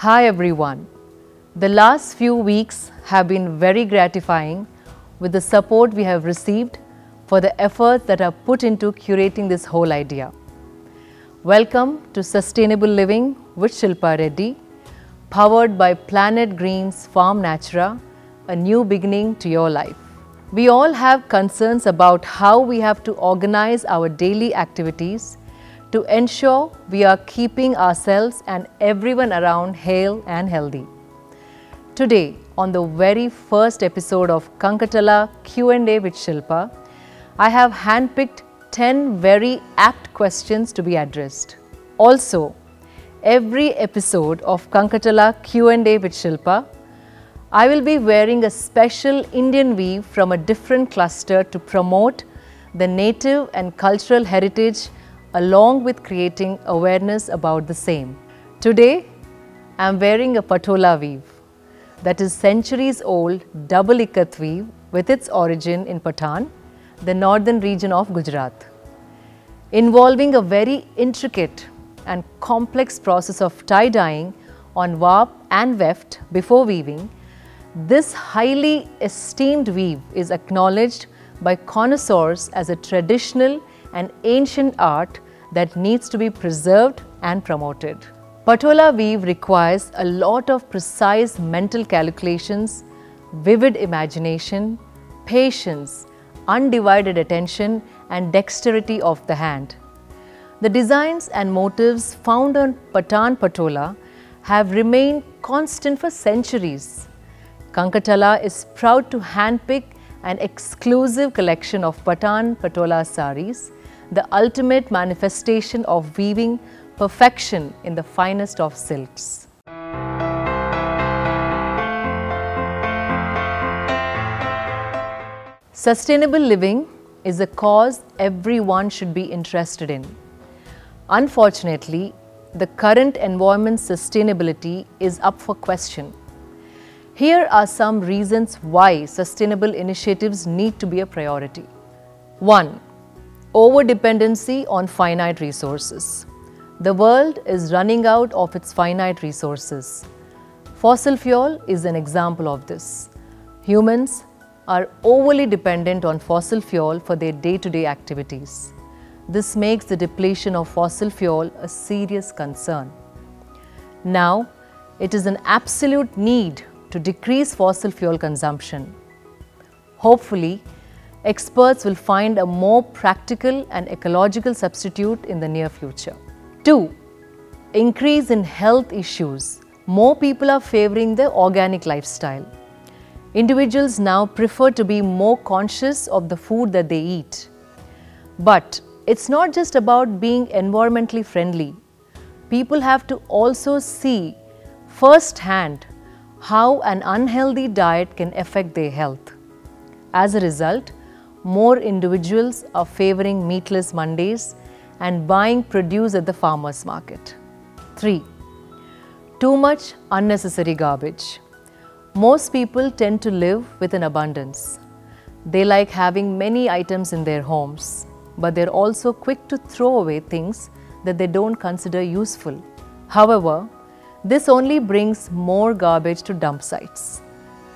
Hi everyone. The last few weeks have been very gratifying with the support we have received for the efforts that are put into curating this whole idea. Welcome to Sustainable Living with Shilpa Reddy, powered by Planet Green's Farm Natura, a new beginning to your life. We all have concerns about how we have to organize our daily activities to ensure we are keeping ourselves and everyone around hale and healthy. Today, on the very first episode of Kankatala Q&A with Shilpa, I have handpicked 10 very apt questions to be addressed. Also, every episode of Kankatala Q&A with Shilpa, I will be wearing a special Indian weave from a different cluster to promote the native and cultural heritage along with creating awareness about the same. Today, I am wearing a Patola weave, that is centuries old double ikat weave with its origin in Patan, the northern region of Gujarat. Involving a very intricate and complex process of tie-dyeing on warp and weft before weaving, this highly esteemed weave is acknowledged by connoisseurs as a traditional and ancient art that needs to be preserved and promoted. Patola weave requires a lot of precise mental calculations, vivid imagination, patience, undivided attention and dexterity of the hand. The designs and motifs found on Patan Patola have remained constant for centuries. Kankatala is proud to handpick an exclusive collection of Patan Patola saris, the ultimate manifestation of weaving perfection in the finest of silks. Sustainable living is a cause everyone should be interested in. Unfortunately, the current environment's sustainability is up for question. Here are some reasons why sustainable initiatives need to be a priority. 1. Over-dependency on finite resources. The world is running out of its finite resources. Fossil fuel is an example of this. Humans are overly dependent on fossil fuel for their day-to-day activities. This makes the depletion of fossil fuel a serious concern. Now, it is an absolute need to decrease fossil fuel consumption. Hopefully, experts will find a more practical and ecological substitute in the near future. 2. Increase in health issues. More people are favoring the organic lifestyle. Individuals now prefer to be more conscious of the food that they eat. But it's not just about being environmentally friendly. People have to also see firsthand how an unhealthy diet can affect their health. As a result, more individuals are favoring meatless Mondays and buying produce at the farmer's market. 3. Too much unnecessary garbage. Most people tend to live with an abundance. They like having many items in their homes, but they're also quick to throw away things that they don't consider useful. However, this only brings more garbage to dump sites.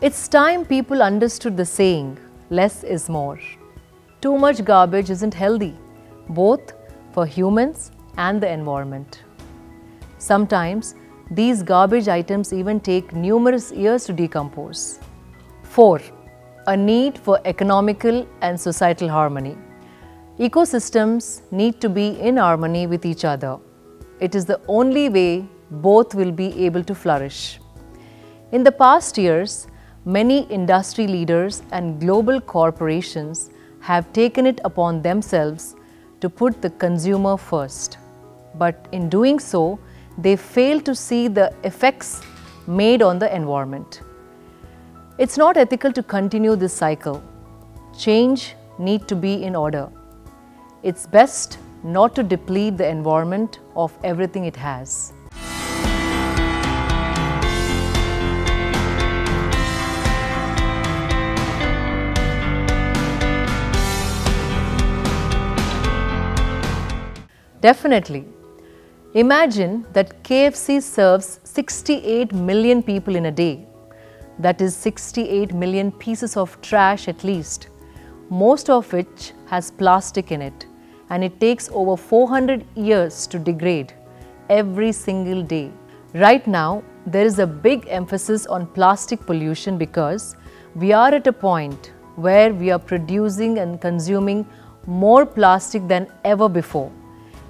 It's time people understood the saying, less is more. Too much garbage isn't healthy, both for humans and the environment. Sometimes, these garbage items even take numerous years to decompose. 4. A need for economical and societal harmony. Ecosystems need to be in harmony with each other. It is the only way both will be able to flourish. In the past years, many industry leaders and global corporations have taken it upon themselves to put the consumer first. But in doing so, they fail to see the effects made on the environment. It's not ethical to continue this cycle. Change needs to be in order. It's best not to deplete the environment of everything it has. Definitely. Imagine that KFC serves 68 million people in a day. That is 68 million pieces of trash at least, most of which has plastic in it, and it takes over 400 years to degrade every single day. Right now, there is a big emphasis on plastic pollution because we are at a point where we are producing and consuming more plastic than ever before,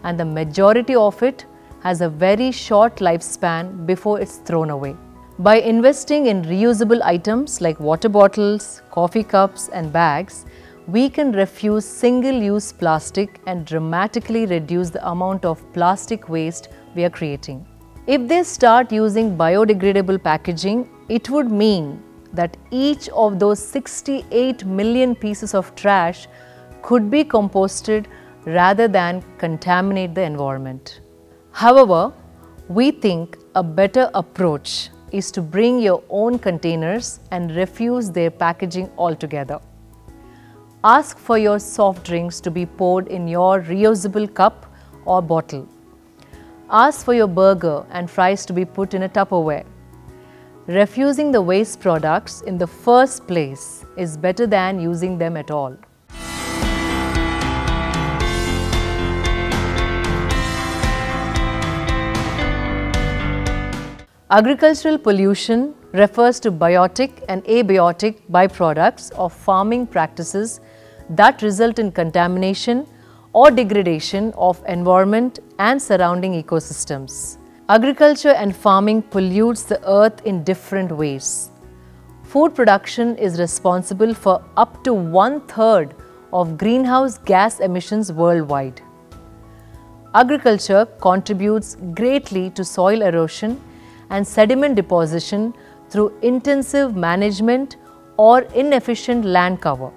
and the majority of it has a very short lifespan before it's thrown away. By investing in reusable items like water bottles, coffee cups and bags, we can refuse single-use plastic and dramatically reduce the amount of plastic waste we are creating. If they start using biodegradable packaging, it would mean that each of those 68 million pieces of trash could be composted rather than contaminate the environment. However, we think a better approach is to bring your own containers and refuse their packaging altogether. Ask for your soft drinks to be poured in your reusable cup or bottle. Ask for your burger and fries to be put in a Tupperware. Refusing the waste products in the first place is better than using them at all. Agricultural pollution refers to biotic and abiotic byproducts of farming practices that result in contamination or degradation of environment and surrounding ecosystems. Agriculture and farming pollutes the earth in different ways. Food production is responsible for up to 1/3 of greenhouse gas emissions worldwide. Agriculture contributes greatly to soil erosion and sediment deposition through intensive management or inefficient land cover.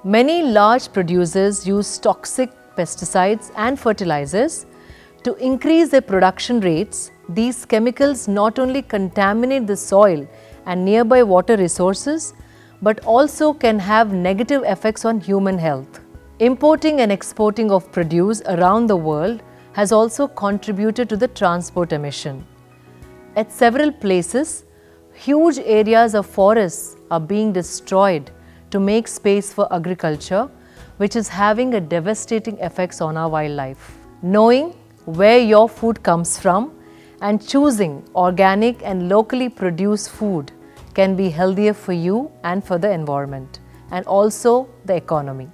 Many large producers use toxic pesticides and fertilizers. To increase their production rates, these chemicals not only contaminate the soil and nearby water resources, but also can have negative effects on human health. Importing and exporting of produce around the world has also contributed to the transport emission. At several places, huge areas of forests are being destroyed to make space for agriculture, which is having a devastating effects on our wildlife. Knowing where your food comes from and choosing organic and locally produced food can be healthier for you and for the environment, and also the economy.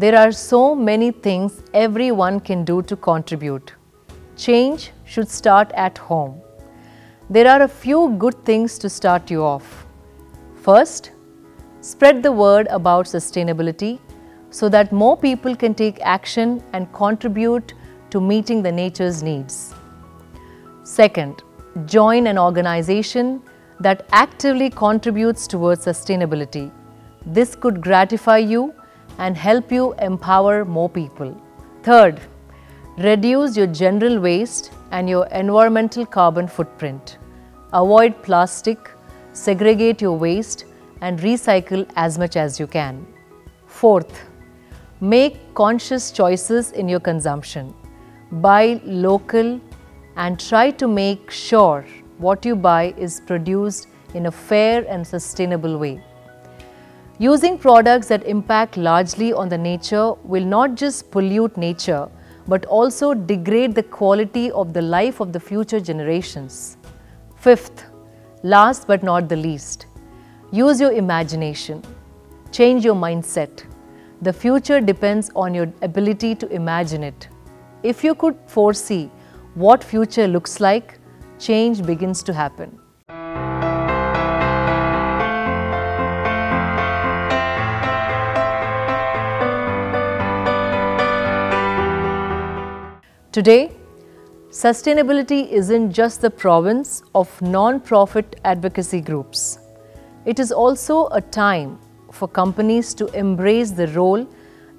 There are so many things everyone can do to contribute. Change should start at home. There are a few good things to start you off. First, spread the word about sustainability so that more people can take action and contribute to meeting the nature's needs. Second, join an organization that actively contributes towards sustainability. This could gratify you and help you empower more people. Third, reduce your general waste and your environmental carbon footprint. Avoid plastic, segregate your waste, and recycle as much as you can. Fourth, make conscious choices in your consumption. Buy local and try to make sure what you buy is produced in a fair and sustainable way. Using products that impact largely on the nature will not just pollute nature, but also degrade the quality of the life of the future generations. Fifth, last but not the least, use your imagination. Change your mindset. The future depends on your ability to imagine it. If you could foresee what future looks like, change begins to happen. Today, sustainability isn't just the province of non-profit advocacy groups. It is also a time for companies to embrace the role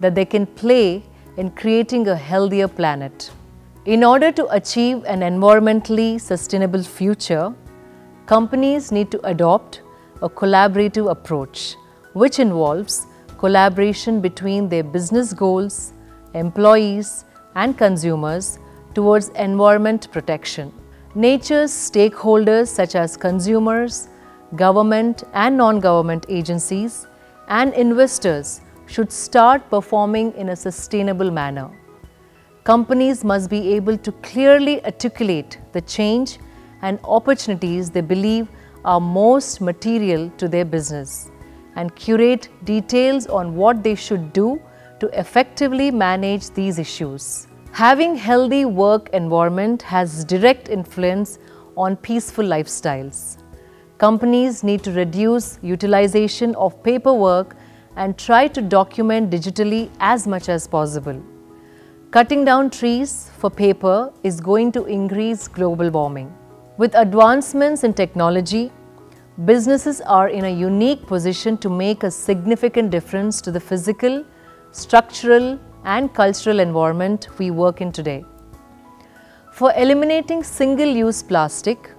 that they can play in creating a healthier planet. In order to achieve an environmentally sustainable future, companies need to adopt a collaborative approach, which involves collaboration between their business goals, employees, and consumers towards environment protection. Nature's stakeholders such as consumers, government and non-government agencies, and investors should start performing in a sustainable manner. Companies must be able to clearly articulate the change and opportunities they believe are most material to their business and curate details on what they should do to effectively manage these issues. Having healthy work environment has direct influence on peaceful lifestyles. Companies need to reduce utilization of paperwork and try to document digitally as much as possible. Cutting down trees for paper is going to increase global warming. With advancements in technology, businesses are in a unique position to make a significant difference to the physical, structural, and cultural environment we work in today. For eliminating single-use plastic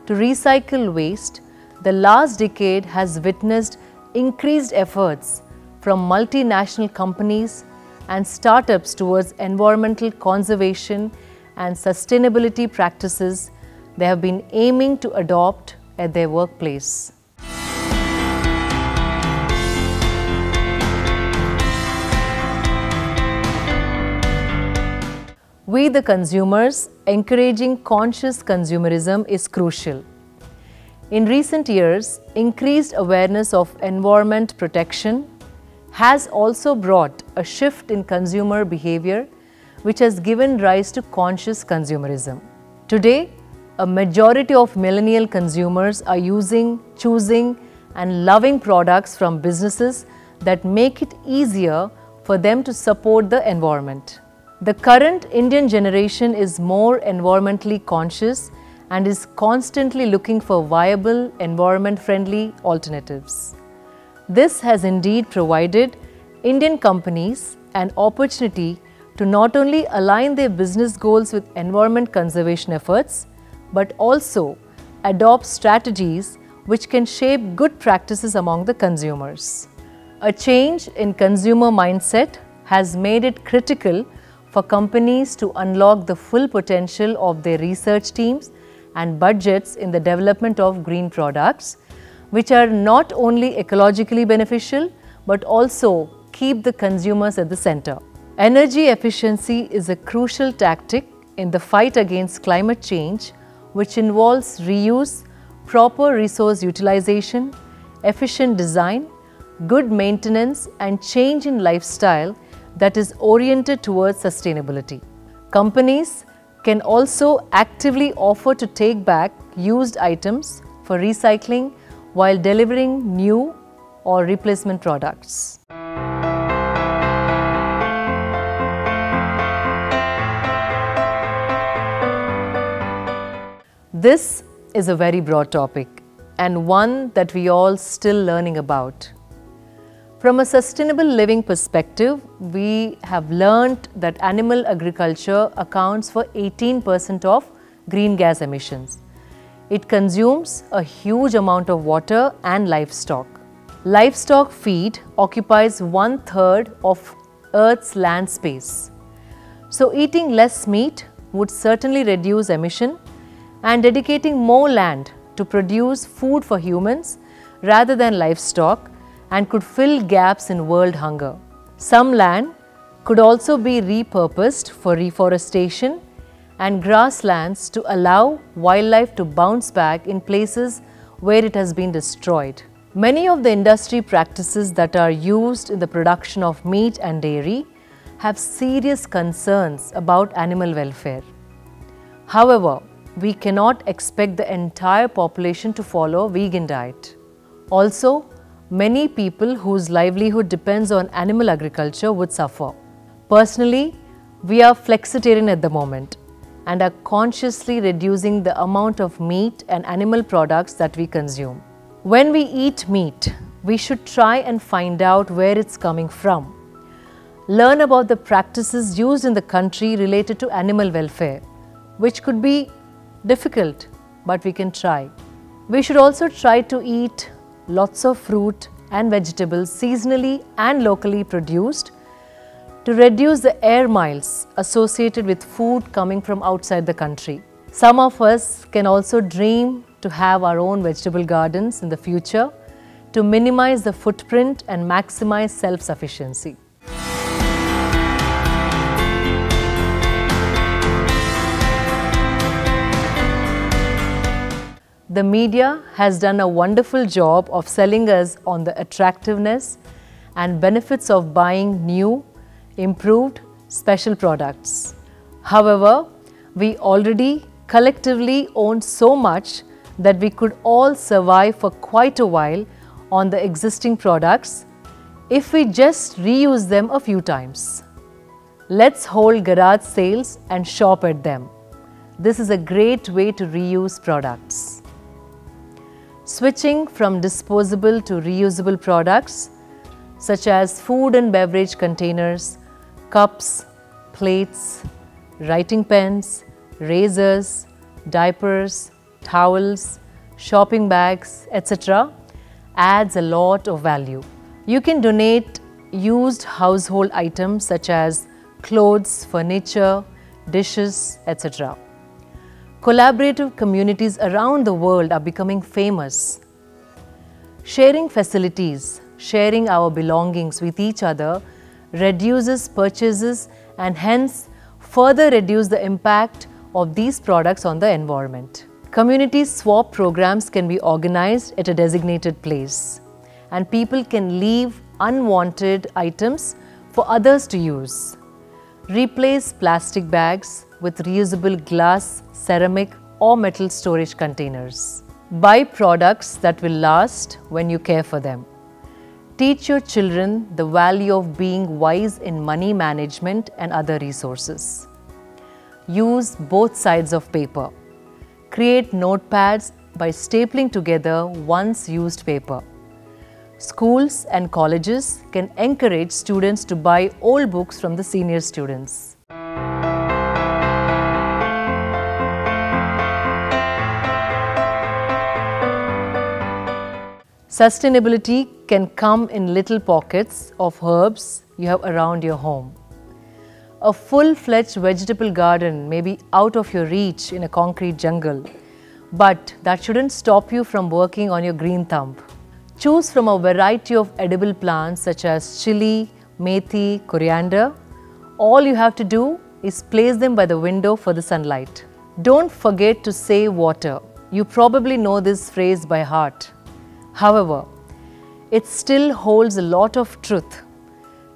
to recycle waste, the last decade has witnessed increased efforts from multinational companies and startups towards environmental conservation and sustainability practices they have been aiming to adopt at their workplace. We the consumers, encouraging conscious consumerism is crucial. In recent years, increased awareness of environment protection has also brought a shift in consumer behavior, which has given rise to conscious consumerism. Today, a majority of millennial consumers are using, choosing, and loving products from businesses that make it easier for them to support the environment. The current Indian generation is more environmentally conscious and is constantly looking for viable, environment-friendly alternatives. This has indeed provided Indian companies an opportunity to not only align their business goals with environment conservation efforts, but also adopt strategies which can shape good practices among the consumers. A change in consumer mindset has made it critical for companies to unlock the full potential of their research teams and budgets in the development of green products, which are not only ecologically beneficial but also keep the consumers at the center. Energy efficiency is a crucial tactic in the fight against climate change, which involves reuse, proper resource utilization, efficient design, good maintenance, and change in lifestyle that is oriented towards sustainability. Companies can also actively offer to take back used items for recycling while delivering new or replacement products. This is a very broad topic and one that we all still learning about. From a sustainable living perspective, we have learnt that animal agriculture accounts for 18% of green gas emissions. It consumes a huge amount of water and livestock. Livestock feed occupies 1/3 of Earth's land space. So eating less meat would certainly reduce emission, and dedicating more land to produce food for humans rather than livestock and could fill gaps in world hunger. Some land could also be repurposed for reforestation and grasslands to allow wildlife to bounce back in places where it has been destroyed. Many of the industry practices that are used in the production of meat and dairy have serious concerns about animal welfare. However, we cannot expect the entire population to follow a vegan diet. Also, many people whose livelihood depends on animal agriculture would suffer. Personally, we are flexitarian at the moment and are consciously reducing the amount of meat and animal products that we consume. When we eat meat, we should try and find out where it's coming from. Learn about the practices used in the country related to animal welfare, which could be difficult, but we can try. We should also try to eat lots of fruit and vegetables seasonally and locally produced to reduce the air miles associated with food coming from outside the country. Some of us can also dream to have our own vegetable gardens in the future to minimize the footprint and maximize self-sufficiency. The media has done a wonderful job of selling us on the attractiveness and benefits of buying new, improved, special products. However, we already collectively own so much that we could all survive for quite a while on the existing products if we just reuse them a few times. Let's hold garage sales and shop at them. This is a great way to reuse products. Switching from disposable to reusable products such as food and beverage containers, cups, plates, writing pens, razors, diapers, towels, shopping bags, etc. adds a lot of value. You can donate used household items such as clothes, furniture, dishes, etc. Collaborative communities around the world are becoming famous. Sharing facilities, sharing our belongings with each other reduces purchases and hence further reduce the impact of these products on the environment. Community swap programs can be organized at a designated place and people can leave unwanted items for others to use. Replace plastic bags with reusable glass, ceramic or metal storage containers. Buy products that will last when you care for them. Teach your children the value of being wise in money management and other resources. Use both sides of paper. Create notepads by stapling together once used paper. Schools and colleges can encourage students to buy old books from the senior students. Sustainability can come in little pockets of herbs you have around your home. A full-fledged vegetable garden may be out of your reach in a concrete jungle, but that shouldn't stop you from working on your green thumb. Choose from a variety of edible plants such as chili, methi, coriander. All you have to do is place them by the window for the sunlight. Don't forget to save water. You probably know this phrase by heart. However, it still holds a lot of truth.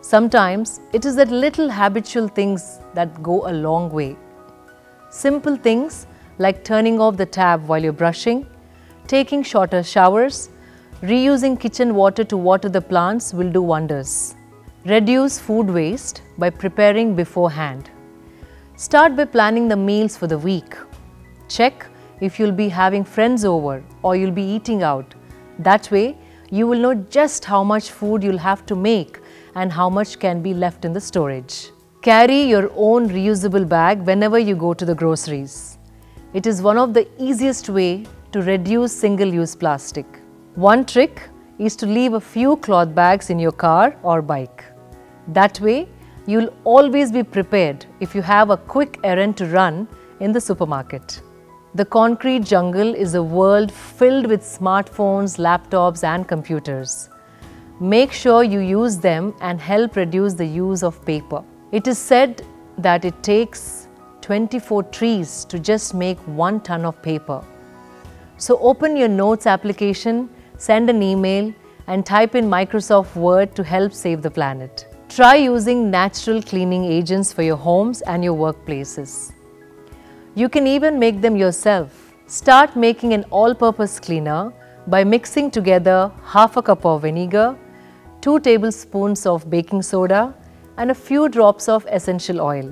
Sometimes it is that little habitual things that go a long way. Simple things like turning off the tap while you're brushing, taking shorter showers, reusing kitchen water to water the plants will do wonders. Reduce food waste by preparing beforehand. Start by planning the meals for the week. Check if you'll be having friends over or you'll be eating out. That way, you will know just how much food you'll have to make and how much can be left in the storage. Carry your own reusable bag whenever you go to the groceries. It is one of the easiest ways to reduce single-use plastic. One trick is to leave a few cloth bags in your car or bike. That way, you'll always be prepared if you have a quick errand to run in the supermarket. The concrete jungle is a world filled with smartphones, laptops and computers. Make sure you use them and help reduce the use of paper. It is said that it takes 24 trees to just make 1 ton of paper. So open your notes application, send an email and type in Microsoft Word to help save the planet. Try using natural cleaning agents for your homes and your workplaces. You can even make them yourself. Start making an all-purpose cleaner by mixing together half a cup of vinegar, 2 tablespoons of baking soda and a few drops of essential oil.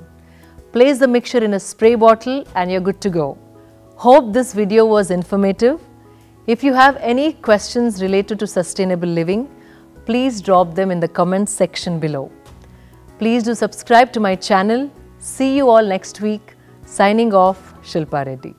Place the mixture in a spray bottle and you're good to go. Hope this video was informative. If you have any questions related to sustainable living, please drop them in the comments section below. Please do subscribe to my channel. See you all next week. Signing off, Shilpa Reddy.